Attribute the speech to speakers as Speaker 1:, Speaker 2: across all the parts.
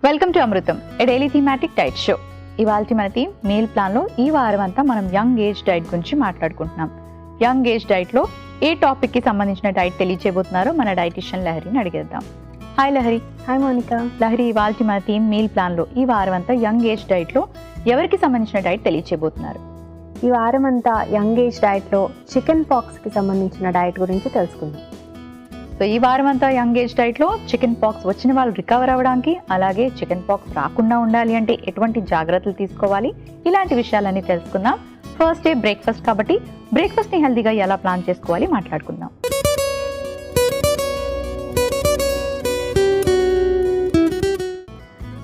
Speaker 1: Welcome to Amrutham, A daily thematic diet show. ఇవాల్టి మన theme meal ప్లాన్లో ఈ వారం అంతా మనం యంగ్ ఏజ్ డైట్ గురించి మాట్లాడుకుంటున్నాం. యంగ్ ఏజ్ డైట్లో ఏ టాపిక్కి సంబంధించిన డైట్ తెలియచేయబోతున్నారో మన డైటిషియన్ లహరిని అడిగేద్దాం. Hi Lahari.
Speaker 2: Hi Monica.
Speaker 1: Lahari, ఇవాల్టి మన థీమ్ మీల్ ప్లాన్లో ఈ వారం అంతా యంగ్ ఏజ్ డైట్లో ఎవరికి సంబంధించిన డైట్ తెలియచేయబోతున్నారు?
Speaker 2: ఈ వారం అంతా యంగ్ ఏజ్ డైట్లో చికెన్ పాక్స్కి సంబంధించిన డైట్ గురించి తెలుసుకుందాం.
Speaker 1: సో ఈ వారం అంతా యంగ్ ఏజ్ డైట్లో చికెన్ పాక్స్ వచ్చిన వాళ్ళు రికవర్ అవ్వడానికి, అలాగే చికెన్ పాక్స్ రాకుండా ఉండాలి అంటే ఎటువంటి జాగ్రత్తలు తీసుకోవాలి, ఇలాంటి విషయాలన్నీ తెలుసుకుందాం. ఫస్ట్ డే బ్రేక్ఫాస్ట్ కాబట్టి బ్రేక్ఫాస్ట్ని హెల్తీగా ఎలా ప్లాన్ చేసుకోవాలి మాట్లాడుకుందాం.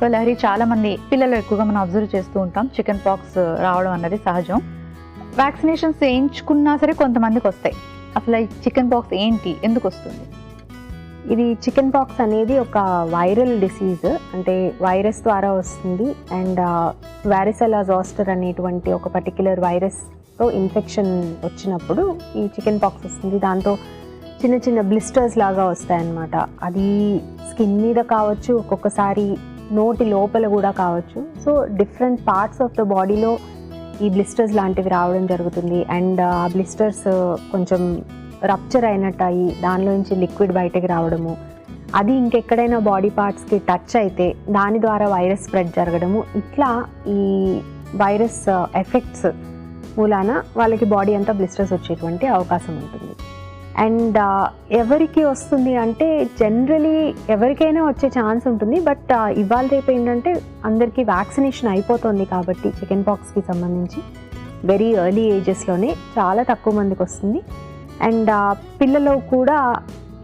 Speaker 1: సో లహరి, చాలా మంది పిల్లలు ఎక్కువగా మనం అబ్జర్వ్ చేస్తూ ఉంటాం చికెన్ పాక్స్ రావడం అన్నది సహజం. వ్యాక్సినేషన్స్ వేయించుకున్నా సరే కొంతమందికి వస్తాయి. అసలు ఈ చికెన్ పాక్స్ ఏంటి, ఎందుకు వస్తుంది?
Speaker 2: ఇది చికెన్ పాక్స్ అనేది ఒక వైరల్ డిసీజ్, అంటే వైరస్ ద్వారా వస్తుంది. అండ్ వారిసెలా జోస్టర్ అనేటువంటి ఒక పర్టిక్యులర్ వైరస్తో ఇన్ఫెక్షన్ వచ్చినప్పుడు ఈ చికెన్ పాక్స్ వస్తుంది. దాంతో చిన్న చిన్న బ్లిస్టర్స్ లాగా వస్తాయన్నమాట. అది స్కిన్ మీద కావచ్చు, ఒక్కొక్కసారి నోటి లోపల కూడా కావచ్చు. So different parts of the బాడీలో ఈ బ్లిస్టర్స్ లాంటివి రావడం జరుగుతుంది. అండ్ ఆ బ్లిస్టర్స్ కొంచెం రప్చర్ అయినట్టు అయ్యి దానిలోంచి లిక్విడ్ బయటకు రావడము, అది ఇంకెక్కడైనా బాడీ పార్ట్స్కి టచ్ అయితే దాని ద్వారా వైరస్ స్ప్రెడ్ జరగడము, ఇట్లా ఈ వైరస్ ఎఫెక్ట్స్ మూలాన వాళ్ళకి బాడీ అంతా బ్లిస్టర్స్ వచ్చేటువంటి అవకాశం ఉంటుంది. అండ్ ఎవరికి వస్తుంది అంటే జనరలీ ఎవరికైనా వచ్చే ఛాన్స్ ఉంటుంది. బట్ ఇవాళ రేపు ఏంటంటే అందరికీ వ్యాక్సినేషన్ అయిపోతుంది కాబట్టి చికెన్ పాక్స్కి సంబంధించి వెరీ ఎర్లీ ఏజెస్లోనే చాలా తక్కువ మందికి వస్తుంది. అండ్ పిల్లలు కూడా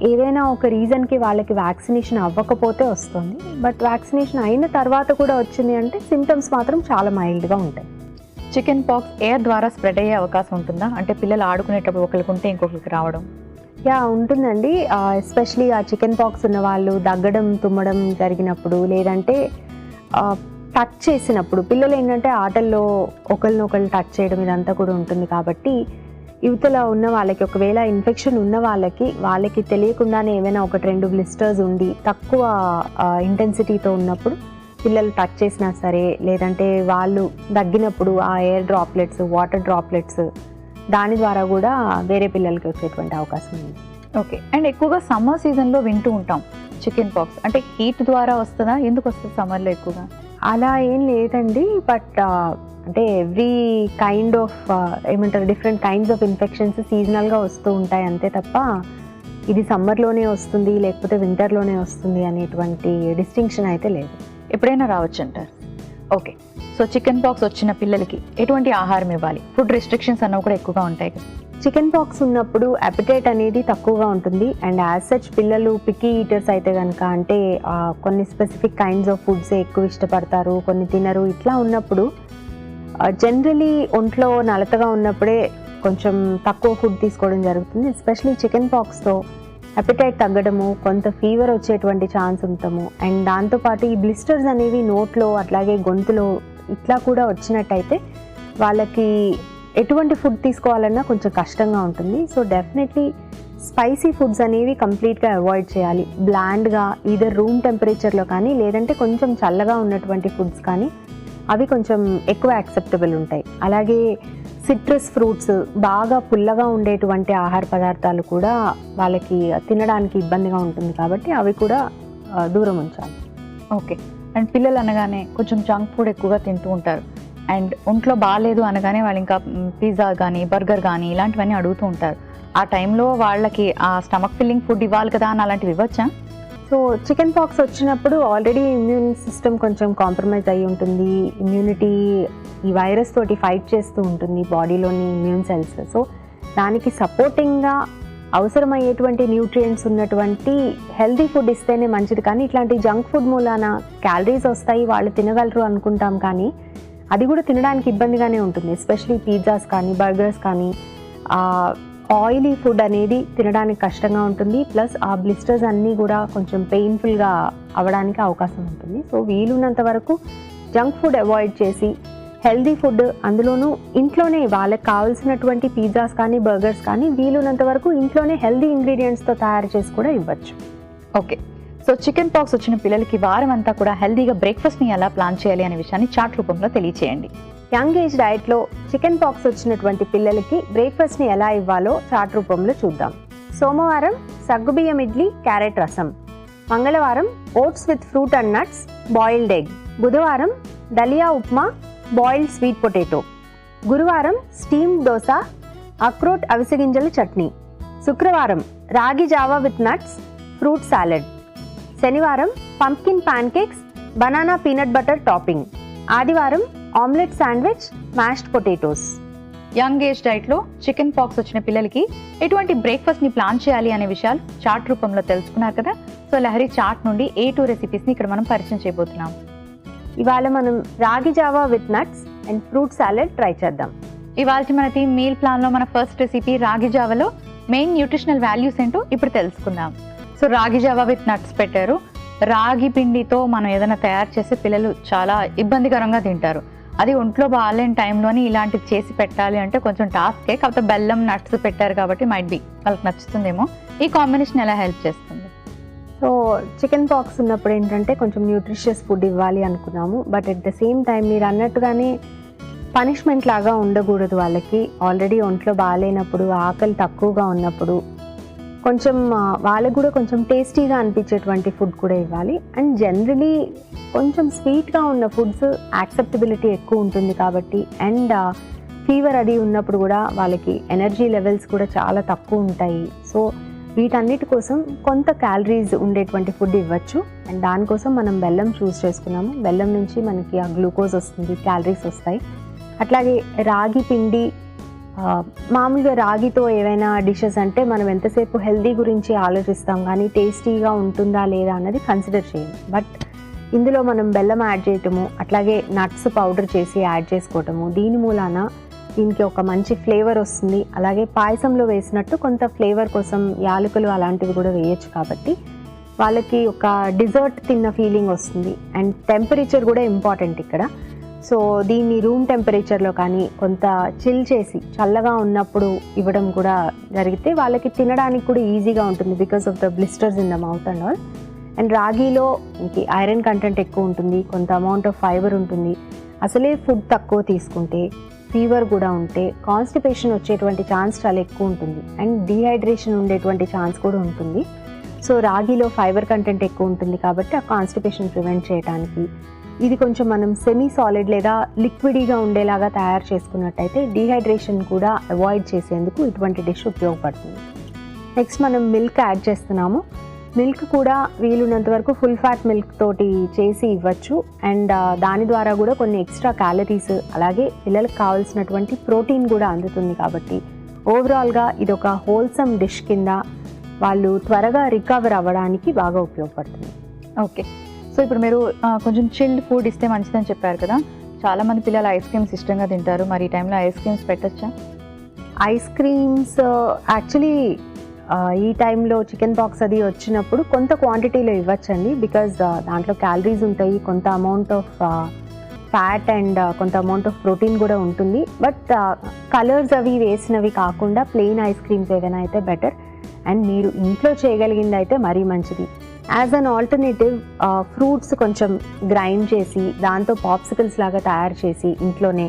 Speaker 2: ఏదైనా ఒక రీజన్కి వాళ్ళకి వ్యాక్సినేషన్ అవ్వకపోతే వస్తుంది. బట్ వ్యాక్సినేషన్ అయిన తర్వాత కూడా వచ్చింది అంటే సిమ్టమ్స్ మాత్రం చాలా మైల్డ్గా ఉంటాయి.
Speaker 1: చికెన్ పాక్స్ ఎయిర్ ద్వారా స్ప్రెడ్ అయ్యే అవకాశం ఉంటుందా? అంటే పిల్లలు ఆడుకునేటప్పుడు ఒకరికి ఉంటే ఇంకొకరికి రావడం?
Speaker 2: యా, ఉంటుందండి. ఎస్పెషలీ ఆ చికెన్ పాక్స్ ఉన్న వాళ్ళు దగ్గడం తుమ్మడం జరిగినప్పుడు, లేదంటే టచ్ చేసినప్పుడు, పిల్లలు ఏంటంటే ఆటల్లో ఒకరినొకరు టచ్ చేయడం ఇదంతా కూడా ఉంటుంది. కాబట్టి యువతలో ఉన్న వాళ్ళకి ఒకవేళ ఇన్ఫెక్షన్ ఉన్న వాళ్ళకి తెలియకుండానే ఏమైనా ఒకటి రెండు బ్లిస్టర్స్ ఉండి తక్కువ ఇంటెన్సిటీతో ఉన్నప్పుడు పిల్లలు టచ్ చేసినా సరే, లేదంటే వాళ్ళు దగ్గినప్పుడు ఆ ఎయిర్ డ్రాప్లెట్స్, వాటర్ డ్రాప్లెట్స్ దాని ద్వారా కూడా వేరే పిల్లలకి వచ్చేటువంటి అవకాశం ఉంది.
Speaker 1: ఓకే. అండ్ ఎక్కువగా సమ్మర్ సీజన్లో వింటూ ఉంటాం చికెన్ పాక్స్ అంటే హీట్ ద్వారా వస్తుందా? ఎందుకు వస్తుంది సమ్మర్లో ఎక్కువగా?
Speaker 2: అలా ఏం లేదండి. బట్ అంటే ఎవ్రీ కైండ్ ఆఫ్ ఏమంటారు డిఫరెంట్ కైండ్స్ ఆఫ్ ఇన్ఫెక్షన్స్ సీజనల్గా వస్తూ ఉంటాయి అంతే తప్ప ఇది సమ్మర్లోనే వస్తుంది లేకపోతే వింటర్లోనే వస్తుంది అనేటువంటి డిస్టింక్షన్ అయితే లేదు.
Speaker 1: ఎప్పుడైనా రావచ్చు అంటారు. ఓకే. సో చికెన్ పాక్స్ వచ్చిన పిల్లలకి ఎటువంటి ఆహారం ఇవ్వాలి? ఫుడ్ రెస్ట్రిక్షన్స్ అన్నవి కూడా ఎక్కువగా ఉంటాయి కదా.
Speaker 2: చికెన్ పాక్స్ ఉన్నప్పుడు అపిటైట్ అనేది తక్కువగా ఉంటుంది. అండ్ యాజ్ సచ్ పిల్లలు పిక్కీ ఈటర్స్ అయితే కనుక, అంటే కొన్ని స్పెసిఫిక్ కైండ్స్ ఆఫ్ ఫుడ్స్ ఎక్కువ ఇష్టపడతారు, కొన్ని తినరు. ఇట్లా ఉన్నప్పుడు జనరలీ ఒంట్లో నలతగా ఉన్నప్పుడే కొంచెం తక్కువ ఫుడ్ తీసుకోవడం జరుగుతుంది. ఎస్పెషలీ చికెన్ పాక్స్తో అపిటైట్ తగ్గడము, కొంత ఫీవర్ వచ్చేటువంటి ఛాన్స్ ఉంటాము. అండ్ దాంతోపాటు ఈ బ్లిస్టర్స్ అనేవి నోట్లో అట్లాగే గొంతులో ఇట్లా కూడా వచ్చినట్టయితే వాళ్ళకి ఎటువంటి ఫుడ్ తీసుకోవాలన్నా కొంచెం కష్టంగా ఉంటుంది. సో డెఫినెట్లీ స్పైసీ ఫుడ్స్ అనేవి కంప్లీట్గా అవాయిడ్ చేయాలి. బ్లాండ్గా ఈదర్ రూమ్ టెంపరేచర్లో కానీ, లేదంటే కొంచెం చల్లగా ఉన్నటువంటి ఫుడ్స్ కానీ అవి కొంచెం ఎక్కువ యాక్సెప్టబుల్ ఉంటాయి. అలాగే సిట్రస్ ఫ్రూట్స్, బాగా పుల్లగా ఉండేటువంటి ఆహార పదార్థాలు కూడా వాళ్ళకి తినడానికి ఇబ్బందిగా ఉంటుంది కాబట్టి అవి కూడా దూరం ఉంచాలి.
Speaker 1: ఓకే. అండ్ పిల్లలు అనగానే కొంచెం జంక్ ఫుడ్ ఎక్కువగా తింటూ ఉంటారు. అండ్ ఒంట్లో బాగాలేదు అనగానే వాళ్ళు ఇంకా పిజ్జా కానీ బర్గర్ కానీ ఇలాంటివన్నీ అడుగుతూ ఉంటారు. ఆ టైంలో వాళ్ళకి ఆ స్టమక్ ఫిల్లింగ్ ఫుడ్ ఇవ్వాలి కదా అని అలాంటివి ఇవ్వచ్చా?
Speaker 2: సో చికెన్ పాక్స్ వచ్చినప్పుడు ఆల్రెడీ ఇమ్యూన్ సిస్టమ్ కొంచెం కాంప్రమైజ్ అయ్యి ఉంటుంది. ఇమ్యూనిటీ ఈ వైరస్ తోటి ఫైట్ చేస్తూ ఉంటుంది బాడీలోని ఇమ్యూన్ సెల్స్. సో దానికి సపోర్టింగ్గా అవసరమయ్యేటువంటి న్యూట్రియంట్స్ ఉన్నటువంటి హెల్తీ ఫుడ్ ఇస్తేనే మంచిది. కానీ ఇట్లాంటి జంక్ ఫుడ్ మూలాన క్యాలరీస్ వస్తాయి, వాళ్ళు తినగలరు అనుకుంటాం, కానీ అది కూడా తినడానికి ఇబ్బందిగానే ఉంటుంది. ఎస్పెషలీ పిజ్జాస్ కానీ బర్గర్స్ కానీ ఆయిలీ ఫుడ్ అనేది తినడానికి కష్టంగా ఉంటుంది. ప్లస్ ఆ బ్లిస్టర్స్ అన్నీ కూడా కొంచెం పెయిన్ఫుల్గా అవ్వడానికి అవకాశం ఉంటుంది. సో వీలున్నంత వరకు జంక్ ఫుడ్ అవాయిడ్ చేసి హెల్దీ ఫుడ్, అందులోనూ ఇంట్లోనే వాళ్ళకి కావాల్సినటువంటి పిజ్జాస్ కానీ బర్గర్స్ కానీ వీలున్నంత వరకు ఇంట్లోనే హెల్దీ ఇంగ్రీడియంట్స్తో తయారు చేసి కూడా ఇవ్వచ్చు.
Speaker 1: ఓకే. సో చికెన్ పాక్స్ వచ్చిన పిల్లలకి వారం అంతా కూడా హెల్దీగా బ్రేక్ఫాస్ట్ని ఎలా ప్లాన్ చేయాలి అనే విషయాన్ని చార్ట్ రూపంలో తెలియచేయండి.
Speaker 2: యంగ్ ఏజ్ డైట్లో చికెన్ పాక్స్ వచ్చినటువంటి పిల్లలకి బ్రేక్ఫాస్ట్ని ఎలా ఇవ్వాలో చార్ట్ రూపంలో చూద్దాం. సోమవారం సగ్గుబియ్యం ఇడ్లీ క్యారెట్ రసం, మంగళవారం oats with fruit and nuts boiled egg, బుధవారం dalia upma boiled sweet potato, గురువారం స్టీమ్డ్ దోశ అక్రోట్ అవిసె గింజల చట్నీ, శుక్రవారం ragi Java with nuts fruit salad, శనివారం pumpkin pancakes banana peanut butter topping, ఆదివారం omelette sandwich mashed potatoes.
Speaker 1: Young age డైట్లో చికెన్ పాక్స్ వచ్చిన పిల్లలకి ఎటువంటి బ్రేక్ఫాస్ట్ని ప్లాన్ చేయాలి అనే విషయాలు చార్ట్ రూపంలో తెలుసుకున్నారు కదా. సో లహరి చార్ట్ నుండి 2 రెసిపీస్ని ఇక్కడ మనం పరిచయం చేయబోతున్నాం.
Speaker 2: ఇవాళ మనం రాగి Java with nuts and fruit salad try చేద్దాం.
Speaker 1: ఇవాళ మనకి మీల్ ప్లాన్లో మన ఫస్ట్ రెసిపీ రాగి జావాలో మెయిన్ న్యూట్రిషనల్ వాల్యూస్ ఏంటో ఇప్పుడు తెలుసుకుందాం. సో రాగి జావా విత్ నట్స్ పెట్టారు. రాగి పిండితో మనం ఏదైనా తయారు చేస్తే పిల్లలు చాలా ఇబ్బందికరంగా తింటారు. అది ఒంట్లో బాగాలేని టైంలోని ఇలాంటివి చేసి పెట్టాలి అంటే కొంచెం టాస్కే. కాకపోతే బెల్లం నట్స్ పెట్టారు కాబట్టి మైట్ బి వాళ్ళకి నచ్చుతుందేమో. ఈ కాంబినేషన్ ఎలా హెల్ప్ చేస్తుంది?
Speaker 2: సో చికెన్ పాక్స్ ఉన్నప్పుడు ఏంటంటే కొంచెం న్యూట్రిషియస్ ఫుడ్ ఇవ్వాలి అనుకున్నాము. But at the same time మీరు అన్నట్టుగానే పనిష్మెంట్ లాగా ఉండకూడదు. వాళ్ళకి ఆల్రెడీ ఒంట్లో బాగాలేనప్పుడు, ఆకలి తక్కువగా ఉన్నప్పుడు కొంచెం వాళ్ళకు కూడా కొంచెం టేస్టీగా అనిపించేటువంటి ఫుడ్ కూడా ఇవ్వాలి. అండ్ జనరలీ కొంచెం స్వీట్గా ఉన్న ఫుడ్స్ యాక్సెప్టబిలిటీ ఎక్కువ ఉంటుంది కాబట్టి, అండ్ ఫీవర్ అది ఉన్నప్పుడు కూడా వాళ్ళకి ఎనర్జీ లెవెల్స్ కూడా చాలా తక్కువ ఉంటాయి. సో వీటన్నిటి కోసం కొంత క్యాలరీస్ ఉండేటువంటి ఫుడ్ ఇవ్వచ్చు. అండ్ దానికోసం మనం బెల్లం చూస్ చేసుకున్నాము. బెల్లం నుంచి మనకి ఆ గ్లూకోజ్ వస్తుంది, క్యాలరీస్ వస్తాయి. అట్లాగే రాగి పిండి, మామూలుగా రాగితో ఏవైనా డిషెస్ అంటే మనం ఎంతసేపు హెల్దీ గురించి ఆలోచిస్తాం కానీ టేస్టీగా ఉంటుందా లేదా అన్నది కన్సిడర్ చేయం. బట్ ఇందులో మనం బెల్లం యాడ్ చేయటము, అట్లాగే నట్స్ పౌడర్ చేసి యాడ్ చేసుకోవటము, దీని మూలాన దీనికి ఒక మంచి ఫ్లేవర్ వస్తుంది. అలాగే పాయసంలో వేసినట్టు కొంత ఫ్లేవర్ కోసం యాలకులు అలాంటివి కూడా వేయచ్చు కాబట్టి వాళ్ళకి ఒక డిజర్ట్ తిన్న ఫీలింగ్ వస్తుంది. అండ్ టెంపరేచర్ కూడా ఇంపార్టెంట్ ఇక్కడ. సో దీన్ని రూమ్ టెంపరేచర్లో కానీ కొంత చిల్ చేసి చల్లగా ఉన్నప్పుడు ఇవ్వడం కూడా జరిగితే వాళ్ళకి తినడానికి కూడా ఈజీగా ఉంటుంది because of the blisters in the mouth and all. And రాగిలో ఇంక ఐరన్ కంటెంట్ ఎక్కువ ఉంటుంది, కొంత అమౌంట్ ఆఫ్ ఫైబర్ ఉంటుంది. అసలే ఫుడ్ తక్కువ తీసుకుంటే, ఫీవర్ కూడా ఉంటే కాన్స్టిపేషన్ వచ్చేటువంటి ఛాన్స్ చాలా ఎక్కువ ఉంటుంది. అండ్ డీహైడ్రేషన్ ఉండేటువంటి ఛాన్స్ కూడా ఉంటుంది. సో రాగిలో ఫైబర్ కంటెంట్ ఎక్కువ ఉంటుంది కాబట్టి ఆ కాన్స్టిపేషన్ ప్రివెంట్ చేయడానికి ఇది కొంచెం మనం సెమీ సాలిడ్ లేదా లిక్విడీగా ఉండేలాగా తయారు చేసుకున్నట్టయితే డీహైడ్రేషన్ కూడా అవాయిడ్ చేసేందుకు ఇటువంటి డిష్ ఉపయోగపడుతుంది. నెక్స్ట్ మనం మిల్క్ యాడ్ చేస్తున్నాము. మిల్క్ కూడా వీలున్నంత వరకు ఫుల్ ఫ్యాట్ మిల్క్ తోటి చేసి ఇవ్వచ్చు. అండ్ దాని ద్వారా కూడా కొన్ని ఎక్స్ట్రా క్యాలరీస్ అలాగే పిల్లలకు కావాల్సినటువంటి ప్రోటీన్ కూడా అందుతుంది. కాబట్టి ఓవరాల్గా ఇది ఒక హోల్సమ్ డిష్ కింద వాళ్ళు త్వరగా రికవర్ అవ్వడానికి బాగా ఉపయోగపడుతుంది.
Speaker 1: ఓకే, సో ఇప్పుడు మీరు కొంచెం చిల్డ్ ఫుడ్ ఇస్తే మంచిదని చెప్పారు కదా. చాలామంది పిల్లలు ఐస్ క్రీమ్స్ ఇష్టంగా తింటారు. మరి ఈ టైంలో ఐస్ క్రీమ్స్ పెట్టచ్చా?
Speaker 2: ఐస్ క్రీమ్స్ యాక్చువల్లీ ఈ టైంలో చికెన్ పాక్స్ అది వచ్చినప్పుడు కొంత క్వాంటిటీలో ఇవ్వచ్చండి. బికాజ్ దాంట్లో క్యాలరీస్ ఉంటాయి, కొంత అమౌంట్ ఆఫ్ ఫ్యాట్ అండ్ కొంత అమౌంట్ ఆఫ్ ప్రోటీన్ కూడా ఉంటుంది. బట్ కలర్స్ అవి వేసినవి కాకుండా ప్లెయిన్ ఐస్ క్రీమ్స్ ఏదైనా అయితే బెటర్. అండ్ మీరు ఇంట్లో చేయగలిగింది అయితే మరీ మంచిది. యాజ్ అన్ ఆల్టర్నేటివ్ ఫ్రూట్స్ కొంచెం గ్రైండ్ చేసి దాంతో పాప్సికల్స్ లాగా తయారు చేసి ఇంట్లోనే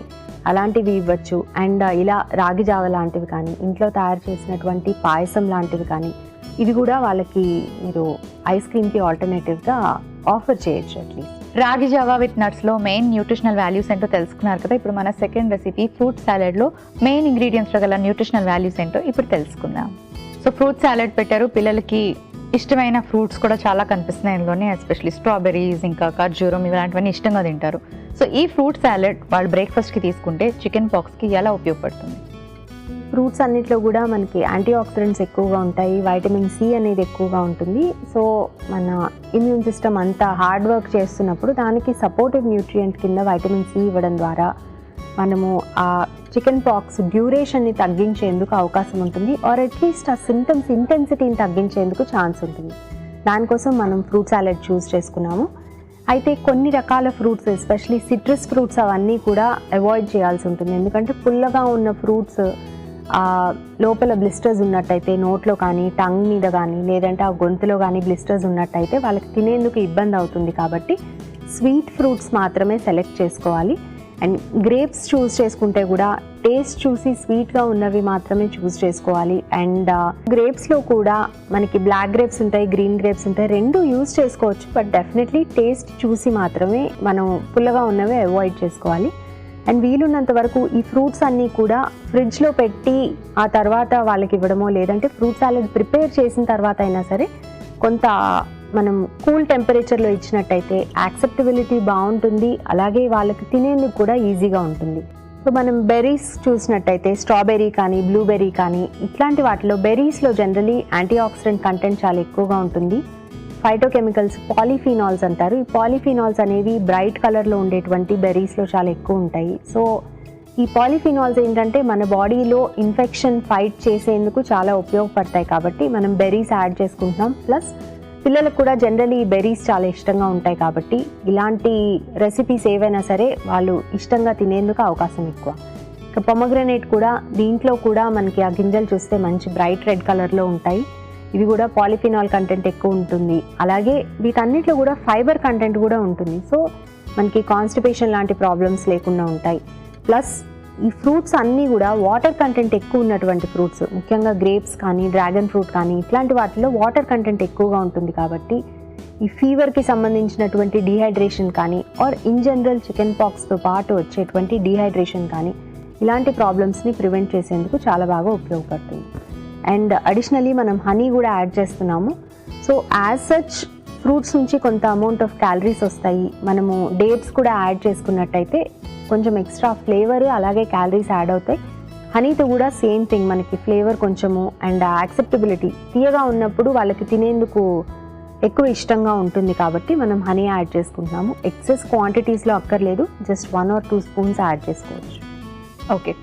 Speaker 2: అలాంటివి ఇవ్వచ్చు. అండ్ ఇలా రాగి జావ లాంటివి కానీ, ఇంట్లో తయారు చేసినటువంటి పాయసం లాంటివి కానీ, ఇది కూడా వాళ్ళకి మీరు ఐస్ క్రీమ్కి ఆల్టర్నేటివ్గా ఆఫర్ చేయొచ్చు అట్లీస్ట్.
Speaker 1: రాగి జావా విత్ నట్స్లో మెయిన్ న్యూట్రిషనల్ వాల్యూస్ ఏంటో తెలుసుకున్నారు కదా. ఇప్పుడు మన సెకండ్ రెసిపీ ఫ్రూట్ సాలెడ్లో మెయిన్ ఇంగ్రీడియంట్స్లో గల న్యూట్రిషనల్ వాల్యూస్ ఏంటో ఇప్పుడు తెలుసుకుందాం. సో ఫ్రూట్ సాలెడ్ పెట్టారు. పిల్లలకి ఇష్టమైన ఫ్రూట్స్ కూడా చాలా కనిపిస్తున్నాయి ఇందులోనే. ఎస్పెషల్లీ స్ట్రాబెర్రీస్, ఇంకా ఖర్జూరం, ఇలాంటివన్నీ ఇష్టంగా తింటారు. సో ఈ ఫ్రూట్ సాలెడ్ వాళ్ళు బ్రేక్ఫాస్ట్కి తీసుకుంటే చికెన్ పాక్స్కి ఎలా ఉపయోగపడుతుంది?
Speaker 2: ఫ్రూట్స్ అన్నిట్లో కూడా మనకి యాంటీ ఆక్సిడెంట్స్ ఎక్కువగా ఉంటాయి, వైటమిన్ సి అనేది ఎక్కువగా ఉంటుంది. సో మన ఇమ్యూన్ సిస్టమ్ అంతా హార్డ్ వర్క్ చేస్తున్నప్పుడు దానికి సపోర్టివ్ న్యూట్రియంట్ కింద వైటమిన్ సి ఇవ్వడం ద్వారా మనము ఆ చికెన్ పాక్స్ డ్యూరేషన్ని తగ్గించేందుకు అవకాశం ఉంటుంది. ఆర్ అట్లీస్ట్ ఆ సిమ్టమ్స్ ఇంటెన్సిటీని తగ్గించేందుకు ఛాన్స్ ఉంటుంది. దానికోసం మనం ఫ్రూట్ సాలెడ్ చూస్ చేసుకున్నాము. అయితే కొన్ని రకాల ఫ్రూట్స్, ఎస్పెషలీ సిట్రస్ ఫ్రూట్స్ అవన్నీ కూడా అవాయిడ్ చేయాల్సి ఉంటుంది. ఎందుకంటే పుల్లగా ఉన్న ఫ్రూట్స్ లోపల బ్లిస్టర్స్ ఉన్నట్టయితే నోట్లో కానీ టంగ్ మీద కానీ లేదంటే ఆ గొంతులో కానీ బ్లిస్టర్స్ ఉన్నట్టయితే వాళ్ళకి తినేందుకు ఇబ్బంది అవుతుంది. కాబట్టి స్వీట్ ఫ్రూట్స్ మాత్రమే సెలెక్ట్ చేసుకోవాలి. అండ్ గ్రేప్స్ చూస్ చేసుకుంటే కూడా టేస్ట్ చూసి స్వీట్గా ఉన్నవి మాత్రమే చూస్ చేసుకోవాలి. అండ్ గ్రేప్స్లో కూడా మనకి బ్లాక్ గ్రేప్స్ ఉంటాయి, గ్రీన్ గ్రేప్స్ ఉంటాయి, రెండు యూస్ చేసుకోవచ్చు. బట్ డెఫినెట్లీ టేస్ట్ చూసి మాత్రమే మనం పుల్లగా ఉన్నవి అవాయిడ్ చేసుకోవాలి. అండ్ వీలున్నంత వరకు ఈ ఫ్రూట్స్ అన్నీ కూడా ఫ్రిడ్జ్లో పెట్టి ఆ తర్వాత వాళ్ళకి ఇవ్వడమో లేదంటే ఫ్రూట్ సాలెడ్ ప్రిపేర్ చేసిన తర్వాత అయినా సరే కొంత మనం కూల్ టెంపరేచర్లో ఇచ్చినట్టయితే యాక్సెప్టబిలిటీ బాగుంటుంది, అలాగే వాళ్ళకి తినేందుకు కూడా ఈజీగా ఉంటుంది. సో మనం బెర్రీస్ చూసినట్టయితే స్ట్రాబెర్రీ కానీ బ్లూబెర్రీ కానీ ఇట్లాంటి వాటిలో బెర్రీస్లో జనరలీ యాంటీ ఆక్సిడెంట్ కంటెంట్ చాలా ఎక్కువగా ఉంటుంది. ఫైటోకెమికల్స్, పాలిఫినాల్స్ అంటారు. ఈ పాలిఫినాల్స్ అనేవి బ్రైట్ కలర్లో ఉండేటువంటి బెర్రీస్లో చాలా ఎక్కువ ఉంటాయి. సో ఈ పాలిఫినాల్స్ ఏంటంటే మన బాడీలో ఇన్ఫెక్షన్ ఫైట్ చేసేందుకు చాలా ఉపయోగపడతాయి. కాబట్టి మనం బెర్రీస్ యాడ్ చేసుకుంటున్నాం. ప్లస్ పిల్లలకు కూడా జనరలీ బెర్రీస్ చాలా ఇష్టంగా ఉంటాయి. కాబట్టి ఇలాంటి రెసిపీస్ ఏవైనా సరే వాళ్ళు ఇష్టంగా తినేందుకు అవకాశం ఎక్కువ. ఇక పొమగ్రనేట్ కూడా, దీంట్లో కూడా మనకి ఆ గింజలు చూస్తే మంచి బ్రైట్ రెడ్ కలర్లో ఉంటాయి. ఇవి కూడా పాలిఫినాల్ కంటెంట్ ఎక్కువ ఉంటుంది. అలాగే వీటన్నిటిలో కూడా ఫైబర్ కంటెంట్ కూడా ఉంటుంది. సో మనకి కాన్స్టిపేషన్ లాంటి ప్రాబ్లమ్స్ లేకుండా ఉంటాయి. ప్లస్ ఈ ఫ్రూట్స్ అన్నీ కూడా వాటర్ కంటెంట్ ఎక్కువ ఉన్నటువంటి ఫ్రూట్స్, ముఖ్యంగా గ్రేప్స్ కానీ డ్రాగన్ ఫ్రూట్ కానీ ఇట్లాంటి వాటిలో వాటర్ కంటెంట్ ఎక్కువగా ఉంటుంది. కాబట్టి ఈ ఫీవర్కి సంబంధించినటువంటి డీహైడ్రేషన్ కానీ ఆర్ ఇన్ జనరల్ చికెన్ పాక్స్తో పాటు వచ్చేటువంటి డీహైడ్రేషన్ కానీ ఇలాంటి ప్రాబ్లమ్స్ని ప్రివెంట్ చేసేందుకు చాలా బాగా ఉపయోగపడుతుంది. అండ్ అడిషనలీ మనం హనీ కూడా యాడ్ చేస్తున్నాము. సో యాజ్ సచ్ ఫ్రూట్స్ నుంచి కొంత అమౌంట్ ఆఫ్ క్యాలరీస్ వస్తాయి. మనము డేట్స్ కూడా యాడ్ చేసుకున్నట్టయితే కొంచెం ఎక్స్ట్రా ఫ్లేవర్ అలాగే క్యాలరీస్ యాడ్ అవుతాయి. హనీతో కూడా సేమ్ థింగ్, మనకి ఫ్లేవర్ కొంచెము అండ్ యాక్సెప్టబిలిటీ తీయగా ఉన్నప్పుడు వాళ్ళకి తినేందుకు ఎక్కువ ఇష్టంగా ఉంటుంది. కాబట్టి మనం హనీ యాడ్ చేసుకుంటున్నాము. ఎక్సెస్ క్వాంటిటీస్లో అక్కర్లేదు, జస్ట్ 1 or 2 స్పూన్స్ యాడ్ చేసుకోవచ్చు.
Speaker 1: ఓకే,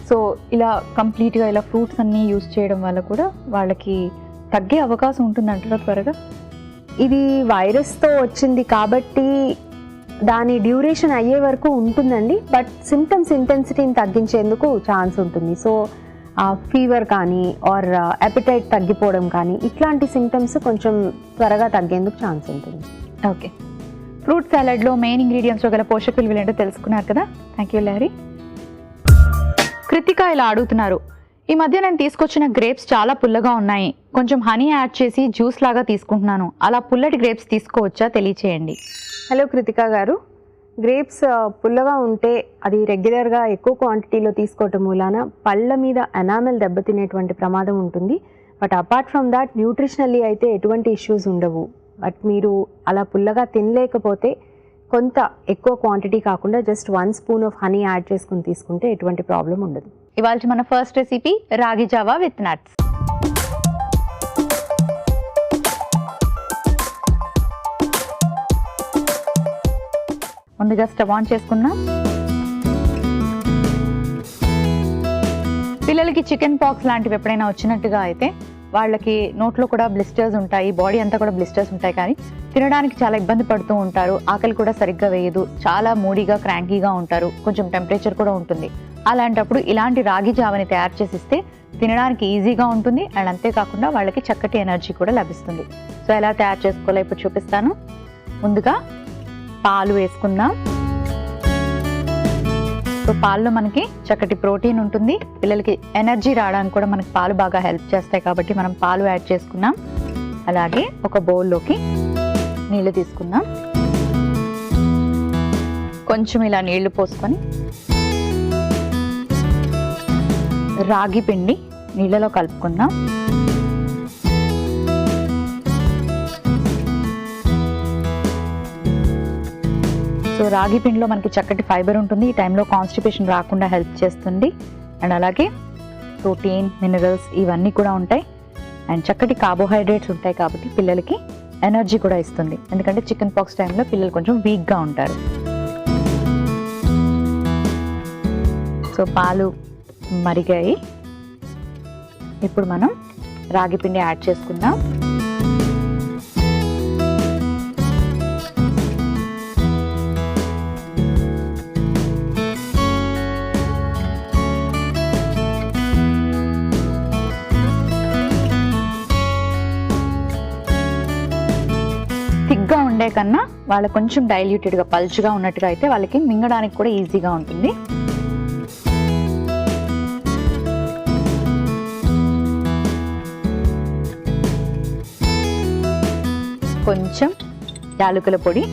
Speaker 1: సో ఇలా కంప్లీట్గా ఇలా ఫ్రూట్స్ అన్నీ యూజ్ చేయడం వల్ల కూడా వాళ్ళకి తగ్గే అవకాశం ఉంటుందంటారా త్వరగా?
Speaker 2: ఇది వైరస్తో వచ్చింది కాబట్టి దాని డ్యూరేషన్ అయ్యే వరకు ఉంటుందండి. బట్ సిమ్టమ్స్ ఇంటెన్సిటీని తగ్గించేందుకు ఛాన్స్ ఉంటుంది. సో ఫీవర్ కానీ ఆర్ అపెటైట్ తగ్గిపోవడం కానీ ఇట్లాంటి సిమ్టమ్స్ కొంచెం త్వరగా తగ్గేందుకు ఛాన్స్ ఉంటుంది.
Speaker 1: ఓకే, ఫ్రూట్ సాలెడ్లో మెయిన్ ఇంగ్రీడియంట్స్లో గల పోషక విలువలు ఏంటో తెలుసుకున్నారు కదా. Thank you Lahari. కృతిక ఇలా అడుగుతున్నారు, ఈ మధ్య నేను తీసుకొచ్చిన గ్రేప్స్ చాలా పుల్లగా ఉన్నాయి, కొంచెం హనీ యాడ్ చేసి జ్యూస్ లాగా తీసుకుంటున్నాను, అలా పుల్లటి గ్రేప్స్ తీసుకోవచ్చా, తెలియచేయండి.
Speaker 2: హలో కృతిక గారు, గ్రేప్స్ పుల్లగా ఉంటే అది రెగ్యులర్గా ఎక్కువ క్వాంటిటీలో తీసుకోవటం మూలాన పళ్ళ మీద ఎనామెల్ దెబ్బతినేటువంటి ప్రమాదం ఉంటుంది. But apart from that nutritionally అయితే ఎటువంటి ఇష్యూస్ ఉండవు. బట్ మీరు అలా పుల్లగా తినలేకపోతే కొంత ఎక్కువ క్వాంటిటీ కాకుండా just 1 spoon of honey add చేసుకుని తీసుకుంటే ఎటువంటి ప్రాబ్లం ఉండదు.
Speaker 1: ఇవాళ మన ఫస్ట్ రెసిపీ రాగి జావా విత్ నట్స్. ముందుగా స్టవ్ ఆన్ చేసుకున్నాం. పిల్లలకి చికెన్ పాక్స్ లాంటివి ఎప్పుడైనా వచ్చినట్టుగా అయితే వాళ్ళకి నోట్లో కూడా బ్లిస్టర్స్ ఉంటాయి, బాడీ అంతా కూడా బ్లిస్టర్స్ ఉంటాయి, కానీ తినడానికి చాలా ఇబ్బంది పడుతూ ఉంటారు, ఆకలి కూడా సరిగ్గా వేయదు, చాలా మూడీగా క్రాంకీగా ఉంటారు, కొంచెం టెంపరేచర్ కూడా ఉంటుంది. అలాంటప్పుడు ఇలాంటి రాగి జావని తయారు చేసిస్తే తినడానికి ఈజీగా ఉంటుంది అండ్ అంతేకాకుండా వాళ్ళకి చక్కటి ఎనర్జీ కూడా లభిస్తుంది. సో ఎలా తయారు చేసుకోవాలో ఇప్పుడు చూపిస్తాను. ముందుగా పాలు వేసుకుందాం. సో పాల్లో మనకి చక్కటి ప్రోటీన్ ఉంటుంది, పిల్లలకి ఎనర్జీ రావడానికి కూడా మనకి పాలు బాగా హెల్ప్ చేస్తాయి, కాబట్టి మనం పాలు యాడ్ చేసుకున్నాం. అలాగే ఒక బౌల్లోకి నీళ్లు తీసుకుందాం. కొంచెం ఇలా నీళ్లు పోసుకొని రాగి పిండి నీళ్ళలో కలుపుకుందాం. సో రాగి పిండిలో మనకి చక్కటి ఫైబర్ ఉంటుంది, ఈ టైంలో కాన్స్టిపేషన్ రాకుండా హెల్ప్ చేస్తుంది. అండ్ అలాగే ప్రోటీన్, మినరల్స్ ఇవన్నీ కూడా ఉంటాయి అండ్ చక్కటి కార్బోహైడ్రేట్స్ ఉంటాయి, కాబట్టి పిల్లలకి ఎనర్జీ కూడా ఇస్తుంది. ఎందుకంటే చికెన్ పాక్స్ టైంలో పిల్లలు కొంచెం వీక్గా ఉంటారు. సో పాలు మరిగాయి, ఇప్పుడు మనం రాగి పిండి యాడ్ చేసుకుందాం. ఉండే కన్నా వాళ్ళకి కొంచెం డైల్యూటెడ్గా పల్చుగా ఉన్నట్టుగా అయితే వాళ్ళకి మింగడానికి కూడా ఈజీగా ఉంటుంది. కొంచెం యాలకుల పొడి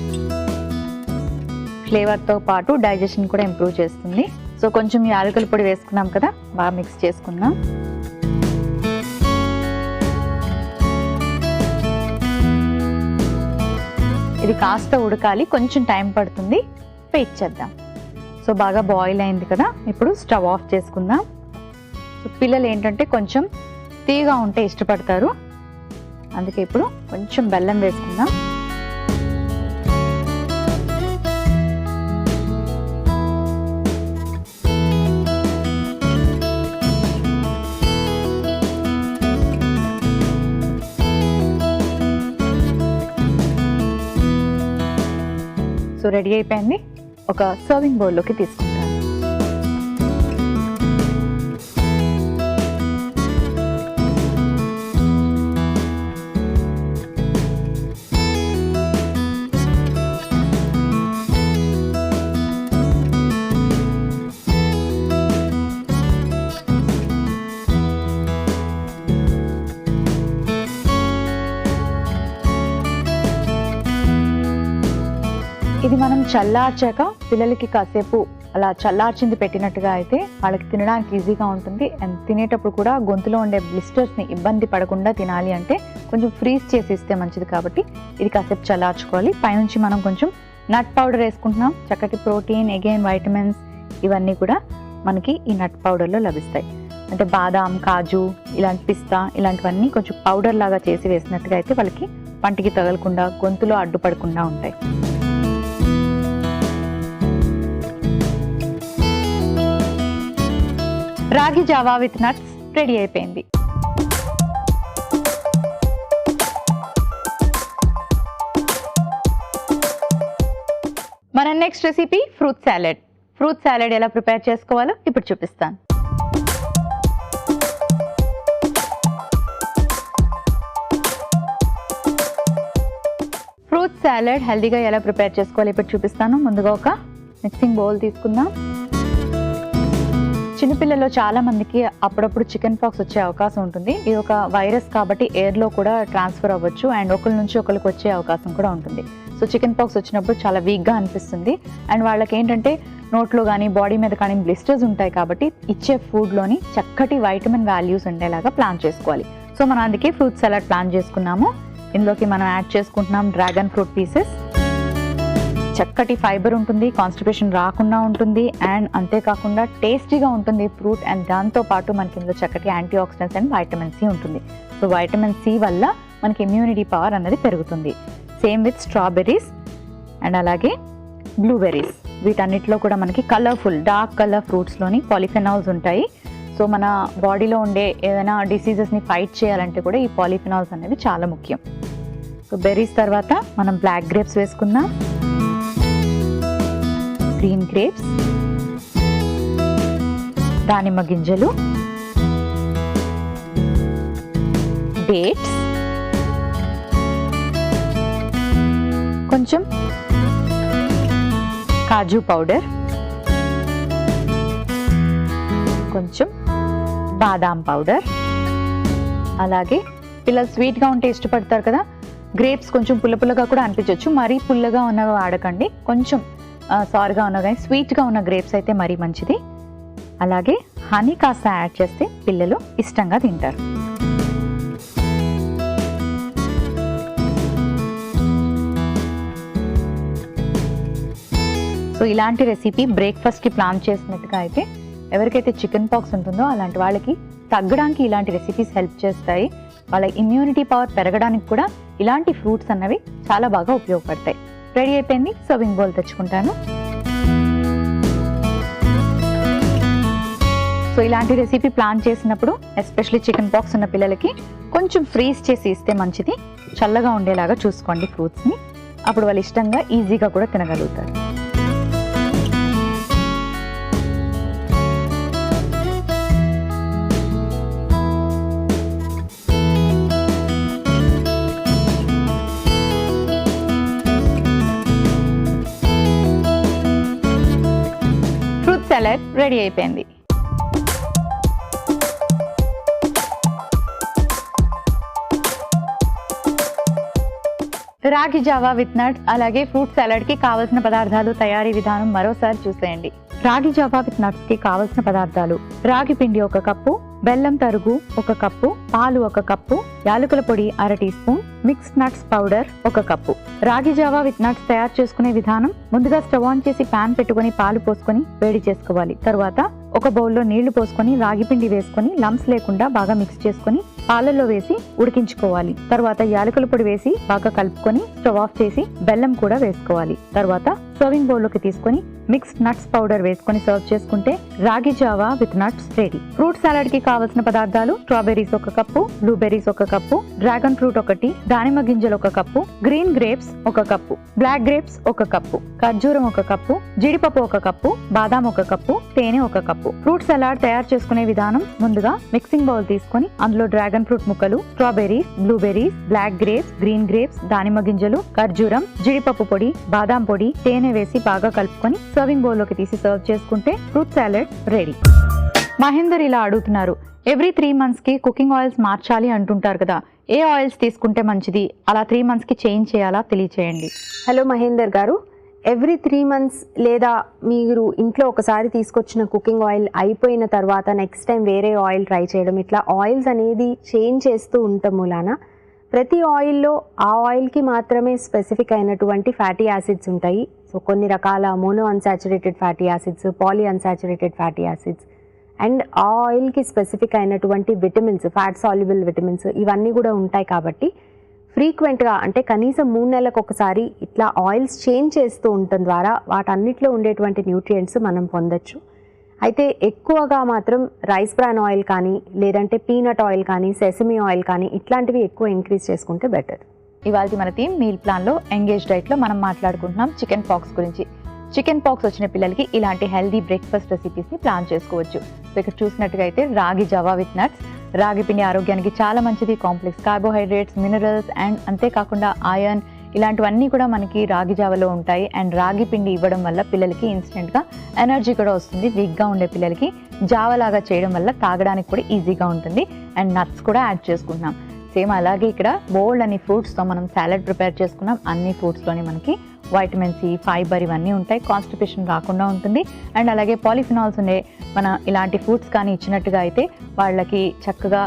Speaker 1: ఫ్లేవర్తో పాటు డైజెషన్ కూడా ఇంప్రూవ్ చేస్తుంది. సో కొంచెం యాలకుల పొడి వేసుకున్నాం కదా, బాగా మిక్స్ చేసుకుందాం. ఇది కాస్త ఉడకాలి, కొంచెం టైం పడుతుంది, వెయిట్ చేద్దాం. సో బాగా బాయిల్ అయింది కదా, ఇప్పుడు స్టవ్ ఆఫ్ చేసుకుందాం. సో పిల్లలు ఏంటంటే కొంచెం తీయగా ఉంటే ఇష్టపడతారు, అందుకే ఇప్పుడు కొంచెం బెల్లం వేసుకుందాం. సో రెడీ అయిపోయింది, ఒక సర్వింగ్ బౌల్లోకి తీసుకుంటాం. ఇది మనం చల్లార్చాక పిల్లలకి కాసేపు అలా చల్లార్చింది పెట్టినట్టుగా అయితే వాళ్ళకి తినడానికి ఈజీగా ఉంటుంది. అండ్ తినేటప్పుడు కూడా గొంతులో ఉండే బ్లిస్టర్స్ని ఇబ్బంది పడకుండా తినాలి అంటే కొంచెం ఫ్రీజ్ చేసి ఇస్తే మంచిది. కాబట్టి ఇది కాసేపు చల్లార్చుకోవాలి. పైనుంచి మనం కొంచెం నట్ పౌడర్ వేసుకుంటున్నాం. చక్కటి ప్రోటీన్, అగైన్ వైటమిన్స్ ఇవన్నీ కూడా మనకి ఈ నట్ పౌడర్లో లభిస్తాయి. అంటే బాదాం, కాజు, ఇలాంటి పిస్తా ఇలాంటివన్నీ కొంచెం పౌడర్ లాగా చేసి వేసినట్టుగా అయితే వాళ్ళకి పంటికి తగలకుండా గొంతులో అడ్డుపడకుండా ఉంటాయి. రాగి జావా విత్ నట్స్ రెడీ అయిపోయింది. మన next recipe fruit salad. Fruit salad ఎలా ప్రిపేర్ చేసుకోవాలో ఇప్పుడు చూపిస్తాను. ఫ్రూట్ సాలెడ్ హెల్దీగా ఎలా ప్రిపేర్ చేసుకోవాలో ఇప్పుడు చూపిస్తాను. ముందుగా ఒక మిక్సింగ్ బౌల్ తీసుకుందాం. చిన్నపిల్లల్లో చాలా మందికి అప్పుడప్పుడు చికెన్ పాక్స్ వచ్చే అవకాశం ఉంటుంది. ఇది ఒక వైరస్ కాబట్టి ఎయిర్లో కూడా ట్రాన్స్ఫర్ అవ్వచ్చు అండ్ ఒకరి నుంచి ఒకరికి వచ్చే అవకాశం కూడా ఉంటుంది. సో చికెన్ పాక్స్ వచ్చినప్పుడు చాలా వీక్గా అనిపిస్తుంది అండ్ వాళ్ళకి ఏంటంటే నోట్లో కానీ బాడీ మీద కానీ బ్లిస్టర్స్ ఉంటాయి. కాబట్టి ఇచ్చే ఫుడ్లోని చక్కటి వైటమిన్ వాల్యూస్ ఉండేలాగా ప్లాన్ చేసుకోవాలి. సో మనం అందుకే ఫ్రూట్ సలాడ్ ప్లాన్ చేసుకున్నాము. ఇందులోకి మనం యాడ్ చేసుకుంటున్నాం డ్రాగన్ ఫ్రూట్ పీసెస్. చక్కటి ఫైబర్ ఉంటుంది, కాన్స్టిపేషన్ రాకుండా ఉంటుంది అండ్ అంతేకాకుండా టేస్టీగా ఉంటుంది ఫ్రూట్. అండ్ దాంతోపాటు మనకి ఇందులో చక్కటి antioxidants and vitamin C ఉంటుంది. సో వైటమిన్ సి వల్ల మనకి ఇమ్యూనిటీ పవర్ అనేది పెరుగుతుంది. సేమ్ విత్ స్ట్రాబెర్రీస్ అండ్ అలాగే బ్లూబెర్రీస్. వీటన్నిటిలో కూడా మనకి కలర్ఫుల్ డార్క్ కలర్ ఫ్రూట్స్లోని పాలిఫెనాల్స్ ఉంటాయి. సో మన బాడీలో ఉండే ఏదైనా డిసీజెస్ని ఫైట్ చేయాలంటే కూడా ఈ పాలిఫెనాల్స్ అనేవి చాలా ముఖ్యం. సో బెర్రీస్ తర్వాత మనం బ్లాక్ గ్రేప్స్ వేసుకుందాం, గ్రీన్ గ్రేప్స్, దానిమ్మ గింజలు, డేట్స్, కొంచెం కాజు పౌడర్, కొంచెం బాదాం పౌడర్. అలాగే పిల్లలు స్వీట్గా ఉంటే ఇష్టపడతారు కదా, గ్రేప్స్ కొంచెం పుల్లగా కూడా అనిపించవచ్చు. మరీ పుల్లగా ఉన్నవి వాడకండి, కొంచెం సార్గా ఉన్న కానీ స్వీట్గా ఉన్న గ్రేప్స్ అయితే మరీ మంచిది. అలాగే హనీ కాస్త యాడ్ చేస్తే పిల్లలు ఇష్టంగా తింటారు. సో ఇలాంటి రెసిపీ బ్రేక్ఫాస్ట్కి ప్లాన్ చేసినట్టుగా అయితే ఎవరికైతే చికెన్ పాక్స్ ఉంటుందో అలాంటి వాళ్ళకి తగ్గడానికి ఇలాంటి రెసిపీస్ హెల్ప్ చేస్తాయి. వాళ్ళ ఇమ్యూనిటీ పవర్ పెరగడానికి కూడా ఇలాంటి ఫ్రూట్స్ అన్నవి చాలా బాగా ఉపయోగపడతాయి. రెడీ అయిపోయింది, సర్వింగ్ బౌల్ తెచ్చుకుంటాను. సో ఇలాంటి రెసిపీ ప్లాన్ చేసినప్పుడు ఎస్పెషల్లీ చికెన్ పాక్స్ ఉన్న పిల్లలకి కొంచెం ఫ్రీజ్ చేసి ఇస్తే మంచిది. చల్లగా ఉండేలాగా చూసుకోండి ఫ్రూట్స్ని, అప్పుడు వాళ్ళు ఇష్టంగా ఈజీగా కూడా తినగలుగుతారు. సలాడ్ రెడీ అయిపోయింది. రాగి జావా విత్ నట్స్ అలాగే ఫ్రూట్ సలాడ్ కి కావలసిన పదార్థాలు, తయారీ విధానం మరోసారి చూసేయండి. రాగి జావా విత్ నట్స్ కి కావలసిన పదార్థాలు: రాగి పిండి 1 కప్పు, బెల్లం తరుగు 1 కప్పు, పాలు 1 కప్పు, యాలకుల పొడి 1/2 teaspoon, mixed nuts powder 1 cup. Ragi Java with nuts తయారు చేసుకునే విధానం: ముందుగా స్టవ్ ఆన్ చేసి పాన్ పెట్టుకుని పాలు పోసుకొని వేడి చేసుకోవాలి. తర్వాత ఒక బౌల్లో నీళ్లు పోసుకొని రాగి పిండి వేసుకొని లంప్స్ లేకుండా బాగా మిక్స్ చేసుకొని పాలల్లో వేసి ఉడికించుకోవాలి. తర్వాత యాలకుల పొడి వేసి బాగా కలుపుకొని స్టవ్ ఆఫ్ చేసి బెల్లం కూడా వేసుకోవాలి. తర్వాత సర్వింగ్ బౌల్లోకి తీసుకొని మిక్స్డ్ నట్స్ పౌడర్ వేసుకొని సర్వ్ చేసుకుంటే ragi Java with nuts ready. Fruit salad కి కావలసిన పదార్థాలు: strawberries 1 cup, blueberries 1 cup, dragon fruit 1, దానిమ్మ గింజలు 1 cup, green grapes 1 cup, black grapes 1 cup, ఖర్జూరం 1 కప్పు, జీడిపప్పు 1 కప్పు, బాదాం 1 కప్పు, తేనె 1 కప్పు. ఫ్రూట్ సలాడ్ తయారు చేసుకునే విధానం: ముందుగా మిక్సింగ్ బౌల్ తీసుకొని అందులో డ్రాగన్ ఫ్రూట్ ముక్కలు, strawberries, blueberries, black grapes, green grapes, దానిమ్మ గింజలు, ఖర్జూరం, జీడిపప్పు పొడి, బాదాం పొడి, తేనె వేసి బాగా కలుపుకొని సర్వింగ్ బౌల్ లోకి తీసి సర్వ్ చేసుకుంటే ఫ్రూట్ సలాడ్ రెడీ. మహేందర్ ఇలా అడుగుతున్నారు, ఎవ్రీ 3 months కి కుకింగ్ ఆయిల్స్ మార్చాలి అంటుంటారు కదా, ఏ ఆయిల్స్ తీసుకుంటే మంచిది, అలా 3 months కి చేంజ్ చేయాలా తెలియచేయండి.
Speaker 2: హలో మహేందర్ గారు, ఎవ్రీ 3 months లేదా మీరు ఇంట్లో ఒకసారి తీసుకొచ్చిన కుకింగ్ ఆయిల్ అయిపోయిన తర్వాత నెక్స్ట్ టైం వేరే ఆయిల్ ట్రై చేయడం, ఇట్లా ఆయిల్స్ అనేది చేంజ్ చేస్తూ ఉండటం మూలాన ప్రతి ఆయిల్లో ఆ ఆయిల్కి మాత్రమే స్పెసిఫిక్ అయినటువంటి ఫ్యాటీ యాసిడ్స్ ఉంటాయి. సో కొన్ని రకాల mono unsaturated fatty acids, poly unsaturated fatty acids and ఆ ఆయిల్కి స్పెసిఫిక్ అయినటువంటి విటమిన్స్, ఫ్యాట్ సాల్యుబుల్ విటమిన్స్ ఇవన్నీ కూడా ఉంటాయి. కాబట్టి ఫ్రీక్వెంట్గా అంటే కనీసం 3 నెలలకు ఒకసారి ఇట్లా ఆయిల్స్ చేంజ్ చేస్తూ ఉండటం ద్వారా వాటన్నిటిలో ఉండేటువంటి న్యూట్రియంట్స్ మనం పొందొచ్చు. అయితే ఎక్కువగా మాత్రం రైస్ బ్రాన్ ఆయిల్ కానీ లేదంటే పీనట్ ఆయిల్ కానీ సెసమీ ఆయిల్ కానీ ఇట్లాంటివి ఎక్కువ ఇంక్రీజ్ చేసుకుంటే బెటర్.
Speaker 1: ఇవాళ మన టీమ్ మీల్ ప్లాన్లో ఎంగేజ్ డైట్లో మనం మాట్లాడుకుంటున్నాం చికెన్ పాక్స్ గురించి. చికెన్ పాక్స్ వచ్చిన పిల్లలకి ఇలాంటి హెల్దీ బ్రేక్ఫాస్ట్ రెసిపీస్ని ప్లాన్ చేసుకోవచ్చు. సో ఇక్కడ చూసినట్టుగా అయితే రాగి జావా విత్ నట్స్, రాగి పిండి ఆరోగ్యానికి చాలా మంచిది, కాంప్లెక్స్ కార్బోహైడ్రేట్స్, మినరల్స్ అండ్ అంతేకాకుండా ఐరన్ ఇలాంటివన్నీ కూడా మనకి రాగి జావలో ఉంటాయి. అండ్ రాగి పిండి ఇవ్వడం వల్ల పిల్లలకి ఇన్స్టెంట్గా ఎనర్జీ కూడా వస్తుంది. వీక్గా ఉండే పిల్లలకి జావలాగా చేయడం వల్ల తాగడానికి కూడా ఈజీగా ఉంటుంది. అండ్ నట్స్ కూడా యాడ్ చేసుకుంటున్నాం. సేమ్ అలాగే ఇక్కడ బోల్డ్ అని ఫ్రూట్స్తో మనం సాలడ్ ప్రిపేర్ చేసుకున్నాం. అన్ని ఫ్రూట్స్లోని మనకి వైటమిన్ సి, ఫైబర్ ఇవన్నీ ఉంటాయి. కాన్స్టిపేషన్ రాకుండా ఉంటుంది. అండ్ అలాగే పాలిఫినాల్స్ ఉండే మన ఇలాంటి ఫ్రూట్స్ కానీ ఇచ్చినట్టుగా అయితే వాళ్ళకి చక్కగా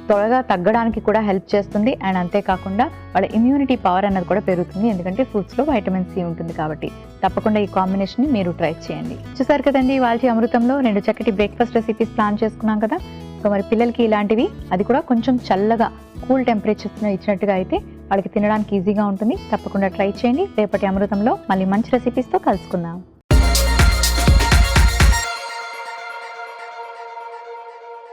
Speaker 1: త్వరగా తగ్గడానికి కూడా హెల్ప్ చేస్తుంది. అండ్ అంతేకాకుండా వాళ్ళ ఇమ్యూనిటీ పవర్ అన్నది కూడా పెరుగుతుంది, ఎందుకంటే ఫ్రూట్స్లో వైటమిన్ సి ఉంటుంది. కాబట్టి తప్పకుండా ఈ కాంబినేషన్ని మీరు ట్రై చేయండి. చూసారు కదండి ఇవాళ అమృతంలో 2 చక్కటి బ్రేక్ఫాస్ట్ రెసిపీస్ ప్లాన్ చేసుకున్నాం కదా. సో మరి పిల్లలకి ఇలాంటివి అది కూడా కొంచెం చల్లగా కూల్ టెంపరేచర్స్లో ఇచ్చినట్టుగా అయితే వాళ్ళకి తినడానికి ఈజీగా ఉంటుంది. తప్పకుండా ట్రై చేయండి. రేపటి అమృతంలో మళ్ళీ మంచి రెసిపీస్తో కలుసుకుందాం.